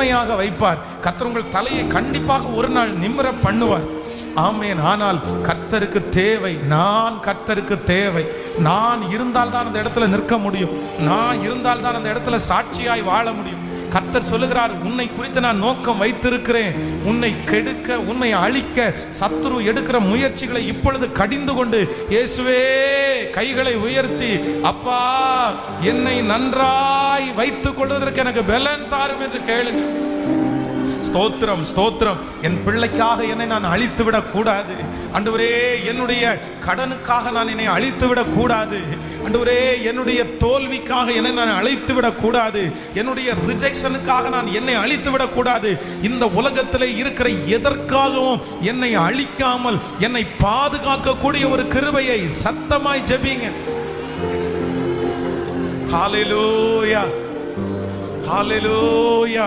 வைப்பார். கர்த்தர் உங்கள் தலையை கண்டிப்பாக ஒரு நாள் நிமிர பண்ணுவார். ஆமென். ஆனால் கர்த்தருக்கு தேவை, நான் கர்த்தருக்கு தேவை. நான் இருந்தால் தான் அந்த இடத்துல நிற்க முடியும். நான் இருந்தால் தான் அந்த இடத்துல சாட்சியாய் வாழ முடியும். கர்த்தர் சொல்லுகிறார், உன்னை குறித்து நான் நோக்கம் வைத்திருக்கிறேன். உன்னை கெடுக்க, உன்னை அழிக்க சத்துரு எடுக்கிற முயற்சிகளை இப்பொழுது கடிந்து கொண்டு, இயேசுவே கைகளை உயர்த்தி, அப்பா என்னை நன்றாய் வைத்துக் கொள்வதற்கு எனக்கு பலன் தாரும் என்று கேளுங்க. ஸ்தோத்திரம், ஸ்தோத்திரம். என் பிள்ளைக்காக என்னை நான் அழித்து விடக் கூடாது ஆண்டவரே. என்னுடைய கடனுக்காக நான் என்னை அழித்து விடக் கூடாது ஆண்டவரே. என்னுடைய தோல்விக்காக என்னை நான் அழித்து விடக் கூடாது. என்னுடைய ரிஜெக்ஷனுக்காக நான் என்னை அழித்து விடக் கூடாது. இந்த உலகத்திலே இருக்கிற எதற்காகவும் என்னை அழிக்காமல் என்னை பாதுகாக்கக்கூடிய ஒரு கிருபையை சத்தமாய் ஜெபிங்க. ஹல்லேலூயா, ஹல்லேலூயா.